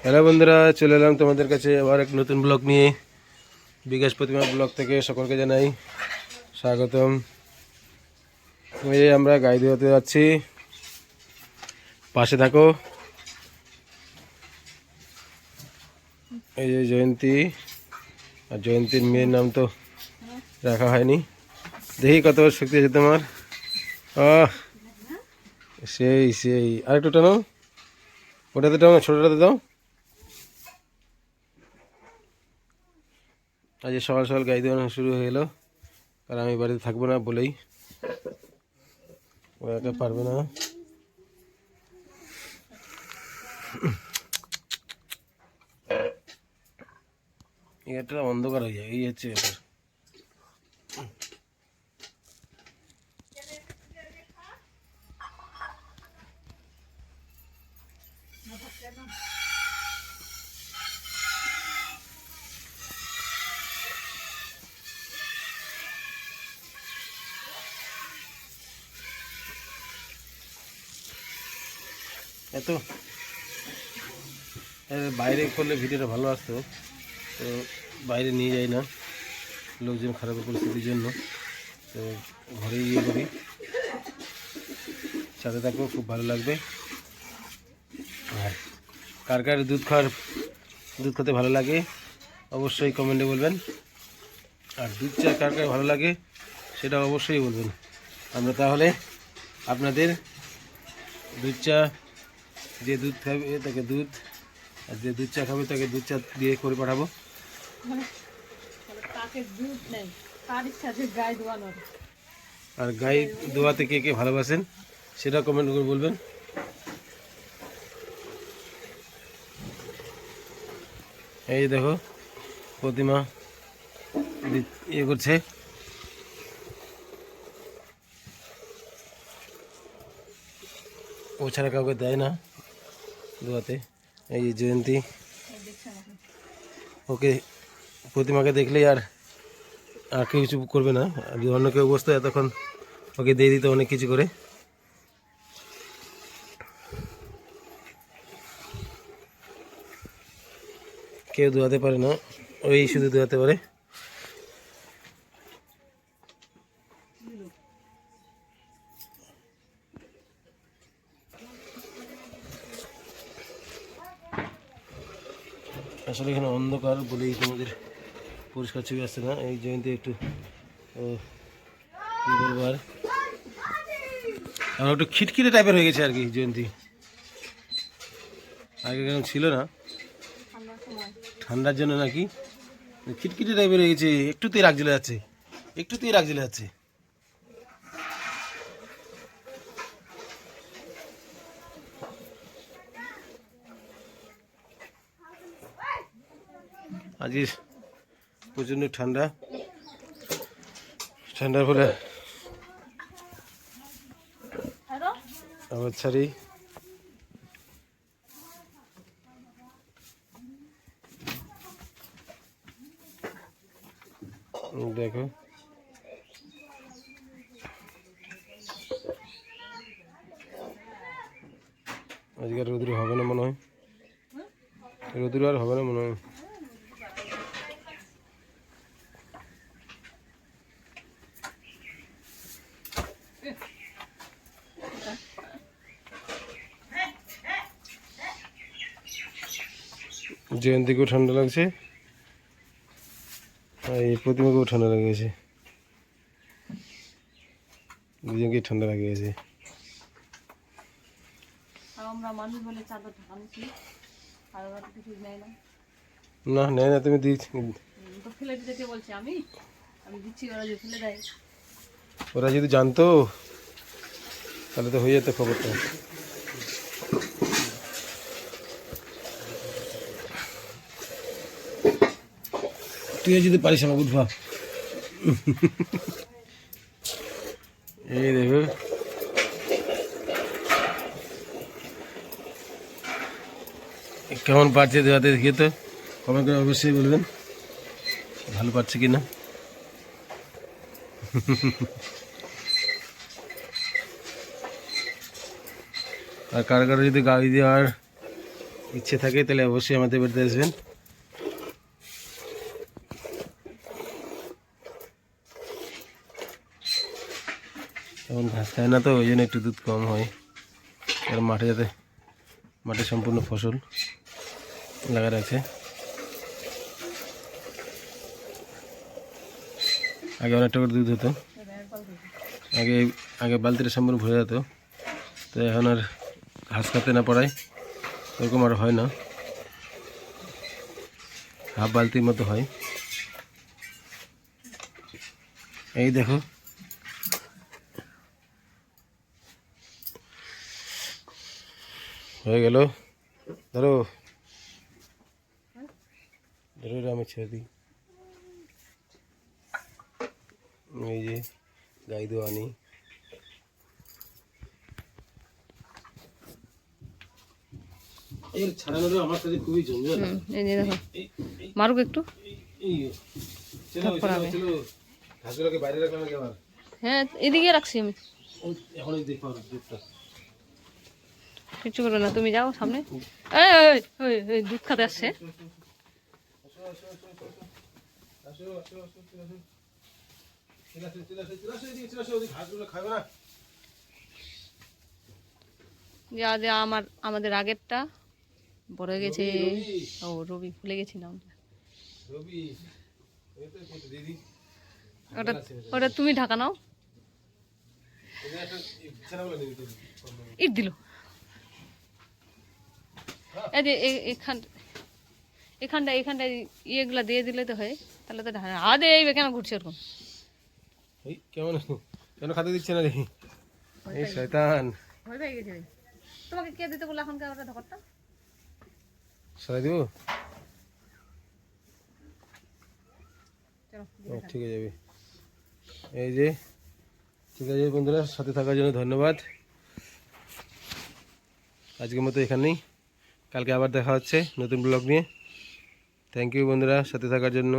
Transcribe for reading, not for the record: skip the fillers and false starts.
Hello বন্ধুরা, চলে এলাম তোমাদের কাছে আবার এক নতুন ব্লগ নিয়ে। বিকাশ প্রতিমা ব্লগ থেকে সকলকে জানাই স্বাগতম। এই আমরা গাই ধোয়াতে যাচ্ছি, পাশে থাকো। এই যে জয়ন্তী, আর জয়ন্তীর মেয়ের নাম তো রাখা হয়নি। দেখি কত শক্তি আছে তোমার। সেই সেই আরেকটু টানো, ওটাতে টানো, ছোটোটাতে দাও। আজ সকাল সকাল গাই দোয়ানো শুরু হয়ে গেলো, কারণ আমি বাড়িতে থাকবো না বলেই, ওরা একা পারবে না। এটা অন্ধকার হয়ে যায়, এই হচ্ছে ব্যাপার। এত বাইরে করলে ভিডিওটা ভালো আসতো, তো বাইরে নিয়ে যাই না লোকজন খারাপ পরিস্থিতির জন্য, তো ঘরেই ইয়ে করি। সাথে থাকবো, খুব ভালো লাগবে। আর কার কার দুধ খেতে ভালো লাগে অবশ্যই কমেন্টে বলবেন। আর দুধ চা কার কার ভালো লাগে সেটা অবশ্যই বলবেন। আমরা তাহলে আপনাদের দুধ চা, যে দুধ খাবে তাকে দুধ, আর যে দুধ চা খাবে তাকে দুধ চা দিয়ে করে পাঠাবো। আর গাই দোয়াতে কে কে ভালোবাসেন সেটা কমেন্ট করে বলবেন। এই দেখো প্রতিমা ইয়ে করছে, ও ছাড়া কাউকে দেয় না দোয়াতে। এই জয়ন্তী, ওকে প্রতিমাকে দেখলেই আর কেউ কিছু করবে না। আর যদি অন্য কেউ বসতো এতক্ষণ ওকে দিয়ে দিত অনেক কিছু করে। কেউ দোয়াতে পারে না, ওই শুধু দোয়াতে পারে। আসলে এখানে অন্ধকার বলেই তোমাদের পরিষ্কার ছবি আসছে না। এই জয়ন্তী একটু কী বলবো, আর একটু খিটখিটে টাইপের হয়ে গেছে আর কি জয়ন্তী। আগে কেন ছিল না, ঠান্ডার জন্য নাকি খিটখিটে টাইপের হয়ে গেছে। একটুতেই রাগ জ্বলে যাচ্ছে, একটুতেই রাগ জ্বলে যাচ্ছে। আজকে প্রচণ্ড ঠান্ডা, ঠান্ডার ফলে আবার ছাড়ি। দেখো আজকে রোদ্রু হবে না মনে হয়, রোদ্রু আর হবে না মনে হয়। জয়ন্তীকেও ঠান্ডা লাগছে, আর এই প্রতিমাকেও ঠান্ডা লেগে গেছে, দুজনকেই ঠান্ডা লেগে গেছে। না নেয় না, তুমি ওরা যদি জানতো তাহলে তো হয়ে যেত খবরটা। তুই যদি পারিস আমার উঠবা। এই দেখো কেমন পারছে দেওয়াতে, দেখিয়ে তো কমেন্ট করে অবশ্যই বলবেন ভালো পারছে কিনা। আর কারো কারো যদি গাড়ি দেওয়ার ইচ্ছে থাকে তাহলে অবশ্যই আমাদের বাড়িতে আসবেন। এখন ঘাস খায় না তো ওই জন্য একটু দুধ কম হয়। আর মাঠে সম্পূর্ণ ফসল লাগা আছে। আগে অনেকটা করে দুধ হতো, আগে আগে বালতিটা সম্পূর্ণ ভরে যেত। তো এখন আর ঘাস খাতে না পড়ায় ওরকম আর হয় না, হাফ বালতির মতো হয়। এই দেখো হয়ে গেল। ধরো ধরো আমি ছেড়ে দিই। এই যে গাই দোয়ানি, এর ছাড়ানো আমার কাছে খুবই ঝঞ্ঝাট। এই যে দেখো মারুক একটু। ঘাসগুলোকে বাইরে রাখলাম নাকি আবার? হ্যাঁ এদিকে রাখছি আমি, এখন দেখো দুধটা কিছু করবে না, তুমি যাও সামনে। এই দুধ খাতে আসছে। যা যা আমাদের আগেরটা বড় হয়ে গেছে। ও রবি, ভুলে গেছি নামটা। ওটা ওটা তুমি ঢাকা নাও। ইট দিল। এই যে এখানটা ইয়েগুলা দিয়ে দিলে তো হয়, তাহলে তো ঢাকা। আদে এই কেন ঘুরছে ওরকম? কেমন কেন খাতে দিচ্ছে না রে? এই শয়তান ভয় পেয়ে গেছে। তোমাকে কে দিতে বললো এখনকার ওটা ধকরটা? সরাই দিব? চলো ঠিক আছে যাবে। এই যে ঠিক আছে বন্ধুরা, সাথে থাকার জন্য ধন্যবাদ। আজকের মতো এখানেই, কালকে আবার দেখা হচ্ছে নতুন ব্লগ নিয়ে। থ্যাংক ইউ বন্ধুরা সাথে থাকার জন্য।